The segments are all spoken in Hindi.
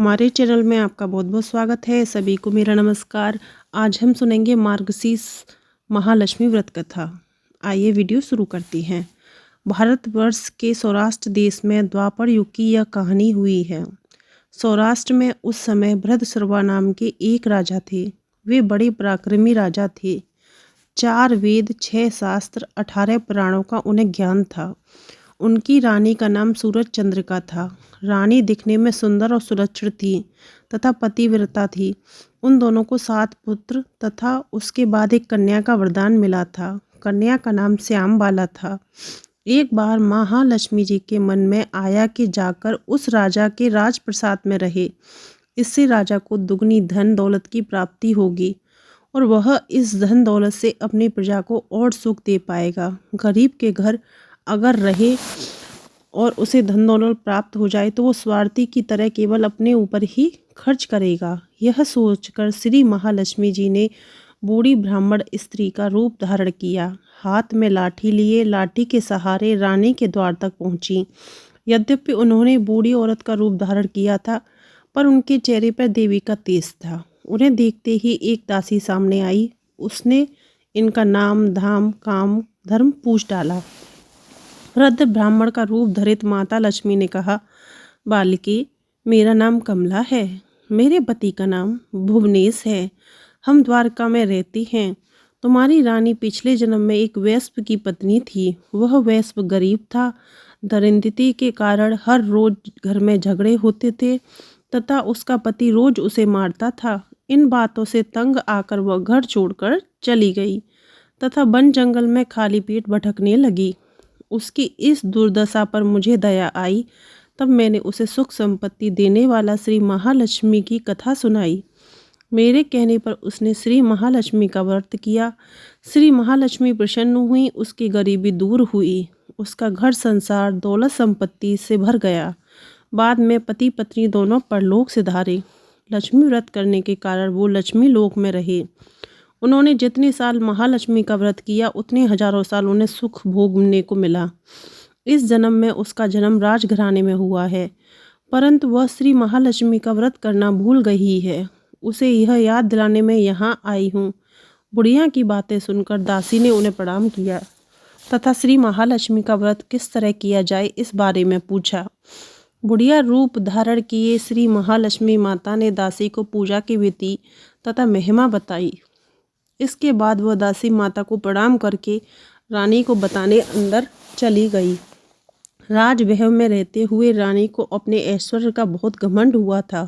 हमारे चैनल में आपका बहुत बहुत स्वागत है। सभी को मेरा नमस्कार। आज हम सुनेंगे मार्गशीर्ष महालक्ष्मी व्रत कथा। आइए वीडियो शुरू करती हैं। भारतवर्ष के सौराष्ट्र देश में द्वापर युग की यह कहानी हुई है। सौराष्ट्र में उस समय भृतसर्वा नाम के एक राजा थे। वे बड़े पराक्रमी राजा थे। 4 वेद, 6 शास्त्र, 18 पुराणों का उन्हें ज्ञान था। उनकी रानी का नाम सूरज चंद्रिका था। रानी दिखने में सुंदर और सुलक्षण थी तथा पतिव्रता थी। उन दोनों को 7 पुत्र तथा उसके बाद एक कन्या का वरदान मिला था। कन्या का नाम श्यामबाला था। एक बार महालक्ष्मी जी के मन में आया कि जाकर उस राजा के राजप्रसाद में रहे। इससे राजा को दुगनी धन दौलत की प्राप्ति होगी और वह इस धन दौलत से अपनी प्रजा को और सुख दे पाएगा। गरीब के घर अगर रहे और उसे धन दौलत प्राप्त हो जाए तो वो स्वार्थी की तरह केवल अपने ऊपर ही खर्च करेगा। यह सोचकर श्री महालक्ष्मी जी ने बूढ़ी ब्राह्मण स्त्री का रूप धारण किया। हाथ में लाठी लिए लाठी के सहारे रानी के द्वार तक पहुंची। यद्यपि उन्होंने बूढ़ी औरत का रूप धारण किया था, पर उनके चेहरे पर देवी का तेज था। उन्हें देखते ही एक दासी सामने आई। उसने इनका नाम, धाम, काम, धर्म पूछ डाला। वृद्ध ब्राह्मण का रूप धरित माता लक्ष्मी ने कहा, बालिके, मेरा नाम कमला है। मेरे पति का नाम भुवनेश है। हम द्वारका में रहती हैं। तुम्हारी रानी पिछले जन्म में एक वैश्य की पत्नी थी। वह वैश्य गरीब था। दरिद्रता के कारण हर रोज घर में झगड़े होते थे तथा उसका पति रोज उसे मारता था। इन बातों से तंग आकर वह घर छोड़कर चली गई तथा वन जंगल में खाली पेट भटकने लगी। उसकी इस दुर्दशा पर मुझे दया आई। तब मैंने उसे सुख संपत्ति देने वाला श्री महालक्ष्मी की कथा सुनाई। मेरे कहने पर उसने श्री महालक्ष्मी का व्रत किया। श्री महालक्ष्मी प्रसन्न हुई। उसकी गरीबी दूर हुई। उसका घर संसार दौलत संपत्ति से भर गया। बाद में पति पत्नी दोनों परलोक सिधारे। लक्ष्मी व्रत करने के कारण वो लक्ष्मी लोक में रहे। उन्होंने जितने साल महालक्ष्मी का व्रत किया उतने हजारों साल उन्हें सुख भोगने को मिला। इस जन्म में उसका जन्म राजघराने में हुआ है, परंतु वह श्री महालक्ष्मी का व्रत करना भूल गई है। उसे यह याद दिलाने में यहाँ आई हूँ। बुढ़िया की बातें सुनकर दासी ने उन्हें प्रणाम किया तथा श्री महालक्ष्मी का व्रत किस तरह किया जाए इस बारे में पूछा। बुढ़िया रूप धारण किए श्री महालक्ष्मी माता ने दासी को पूजा की विधि तथा महिमा बताई। इसके बाद वह दासी माता को प्रणाम करके रानी को बताने अंदर चली गई। राजमहल में रहते हुए रानी को अपने ऐश्वर्य का बहुत घमंड हुआ था।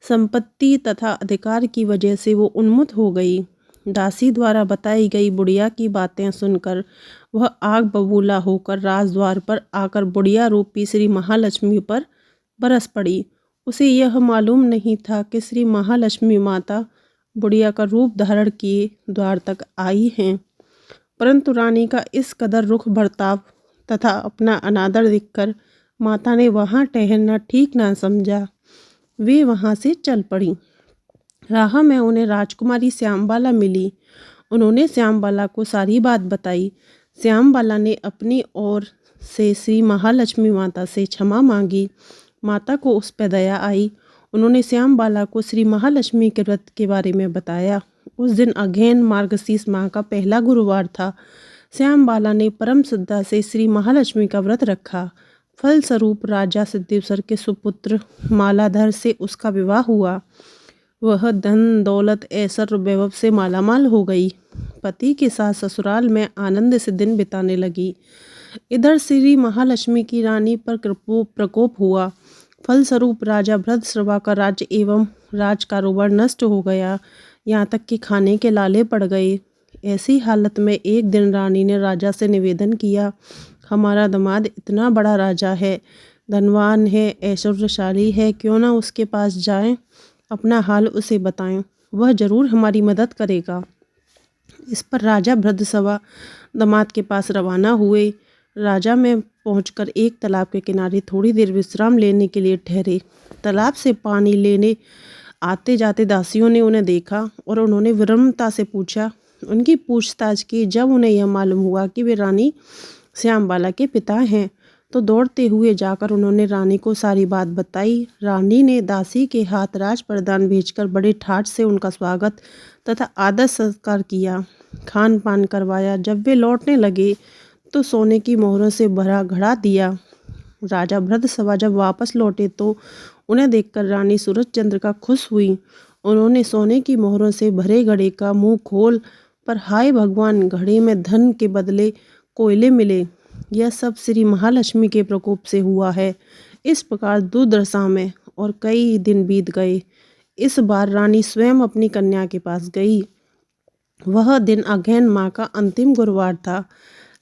संपत्ति तथा अधिकार की वजह से वो उन्मत्त हो गई। दासी द्वारा बताई गई बुढ़िया की बातें सुनकर वह आग बबूला होकर राजद्वार पर आकर बुढ़िया रूपी श्री महालक्ष्मी पर बरस पड़ी। उसे यह मालूम नहीं था कि श्री महालक्ष्मी माता बुढ़िया का रूप धारण किए द्वार तक आई हैं। परंतु रानी का इस कदर रुख बर्ताव तथा अपना अनादर देखकर माता ने वहाँ ठहरना ठीक ना समझा। वे वहाँ से चल पड़ी। राह में उन्हें राजकुमारी श्यामबाला मिली। उन्होंने श्यामबाला को सारी बात बताई। श्यामबाला ने अपनी ओर से श्री महालक्ष्मी माता से क्षमा मांगी। माता को उस पर दया आई। उन्होंने श्यामबाला को श्री महालक्ष्मी के व्रत के बारे में बताया। उस दिन अगेन मार्गशीर्ष माह का पहला गुरुवार था। श्यामबाला ने परम श्रद्धा से श्री महालक्ष्मी का व्रत रखा। फलस्वरूप राजा सिद्धेश्वर के सुपुत्र मालाधर से उसका विवाह हुआ। वह धन दौलत ऐश्वर्य वैभव से मालामाल हो गई। पति के साथ ससुराल में आनंद से दिन बिताने लगी। इधर श्री महालक्ष्मी की रानी पर प्रकोप हुआ। फलस्वरूप राजा भृतसर्वा का राज्य एवं राज कारोबार नष्ट हो गया। यहाँ तक कि खाने के लाले पड़ गए। ऐसी हालत में एक दिन रानी ने राजा से निवेदन किया, हमारा दामाद इतना बड़ा राजा है, धनवान है, ऐश्वर्यशाली है, क्यों ना उसके पास जाएं, अपना हाल उसे बताएं, वह जरूर हमारी मदद करेगा। इस पर राजा भृतसर्वा दामाद के पास रवाना हुए। राजा में पहुंचकर एक तालाब के किनारे थोड़ी देर विश्राम लेने के लिए ठहरे। तालाब से पानी लेने आते जाते दासियों ने उन्हें देखा और उन्होंने विनम्रता से पूछा। उनकी पूछताछ की। जब उन्हें यह मालूम हुआ कि वे रानी श्यामबाला के पिता हैं तो दौड़ते हुए जाकर उन्होंने रानी को सारी बात बताई। रानी ने दासी के हाथ राज प्रदान भेजकर बड़े ठाठ से उनका स्वागत तथा आदर सत्कार किया, खान पान करवाया। जब वे लौटने लगे तो सोने की मोहरों से भरा घड़ा दिया। राजा भृतसभा जब वापस लौटे तो उन्हें देखकर रानी सूरजचंद्र का खुश हुई। उन्होंने सोने की मोहरों से भरे घड़े का मुंह खोल पर हाय भगवान, घड़े में धन के बदले कोयले मिले। यह सब श्री महालक्ष्मी के प्रकोप से हुआ है। इस प्रकार दुर्दशा में और कई दिन बीत गए। इस बार रानी स्वयं अपनी कन्या के पास गई। वह दिन अगहन माह का अंतिम गुरुवार था।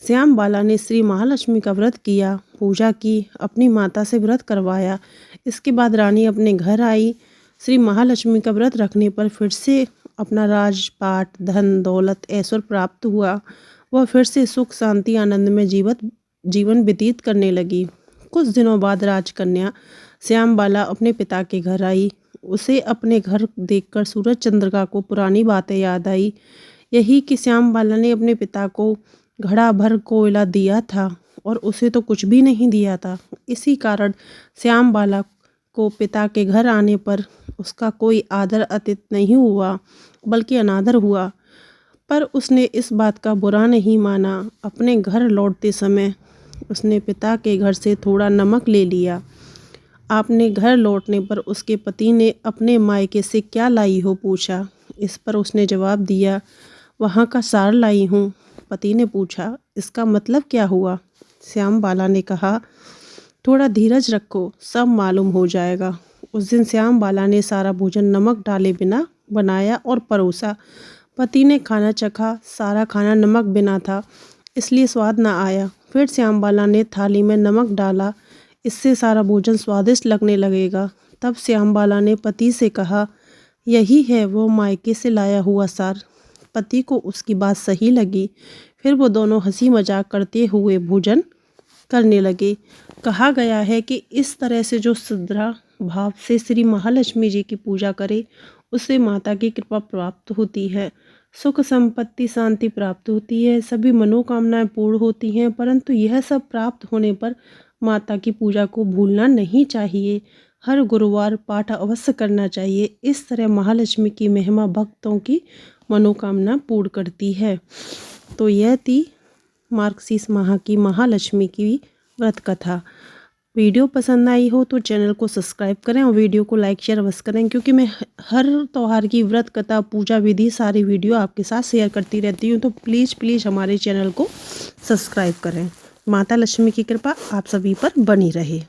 श्याम बाला ने श्री महालक्ष्मी का व्रत किया, पूजा की, अपनी माता से व्रत करवाया। इसके बाद रानी अपने घर आई। श्री महालक्ष्मी का व्रत रखने पर फिर से अपना राजपाट, धन दौलत, ऐश्वर्य प्राप्त हुआ। वह फिर से सुख शांति आनंद में जीवन व्यतीत करने लगी। कुछ दिनों बाद राजकन्या श्याम बाला अपने पिता के घर आई। उसे अपने घर देखकर सूरजचंद्र को पुरानी बातें याद आई। यही कि श्याम बाला ने अपने पिता को घड़ा भर कोयला दिया था और उसे तो कुछ भी नहीं दिया था। इसी कारण श्याम बाला को पिता के घर आने पर उसका कोई आदर अतिथि नहीं हुआ, बल्कि अनादर हुआ। पर उसने इस बात का बुरा नहीं माना। अपने घर लौटते समय उसने पिता के घर से थोड़ा नमक ले लिया। आपने घर लौटने पर उसके पति ने अपने मायके से क्या लाई हो पूछा। इस पर उसने जवाब दिया, वहाँ का सार लाई हूँ। पति ने पूछा, इसका मतलब क्या हुआ। श्याम बाला ने कहा, थोड़ा धीरज रखो, सब मालूम हो जाएगा। उस दिन श्याम बाला ने सारा भोजन नमक डाले बिना बनाया और परोसा। पति ने खाना चखा। सारा खाना नमक बिना था, इसलिए स्वाद न आया। फिर श्याम बाला ने थाली में नमक डाला, इससे सारा भोजन स्वादिष्ट लगने लगेगा। तब श्याम बाला ने पति से कहा, यही है वो मायके से लाया हुआ सार। पति को उसकी बात सही लगी। फिर वो दोनों हंसी मजाक करते हुए भोजन करने लगे। कहा गया है कि इस तरह से जो श्रद्धा भाव से श्री महालक्ष्मी जी की पूजा करे, उसे माता की कृपा प्राप्त होती है, सुख संपत्ति शांति प्राप्त होती है, सभी मनोकामनाएं पूर्ण होती हैं। परंतु यह सब प्राप्त होने पर माता की पूजा को भूलना नहीं चाहिए। हर गुरुवार पाठ अवश्य करना चाहिए। इस तरह महालक्ष्मी की महिमा भक्तों की मनोकामना पूर्ण करती है। तो यह थी मार्गशीर्ष माह की महालक्ष्मी की व्रत कथा। वीडियो पसंद आई हो तो चैनल को सब्सक्राइब करें और वीडियो को लाइक शेयर अवश्य करें, क्योंकि मैं हर त्यौहार की व्रत कथा, पूजा विधि सारी वीडियो आपके साथ शेयर करती रहती हूँ। तो प्लीज़ हमारे चैनल को सब्सक्राइब करें। माता लक्ष्मी की कृपा आप सभी पर बनी रहे।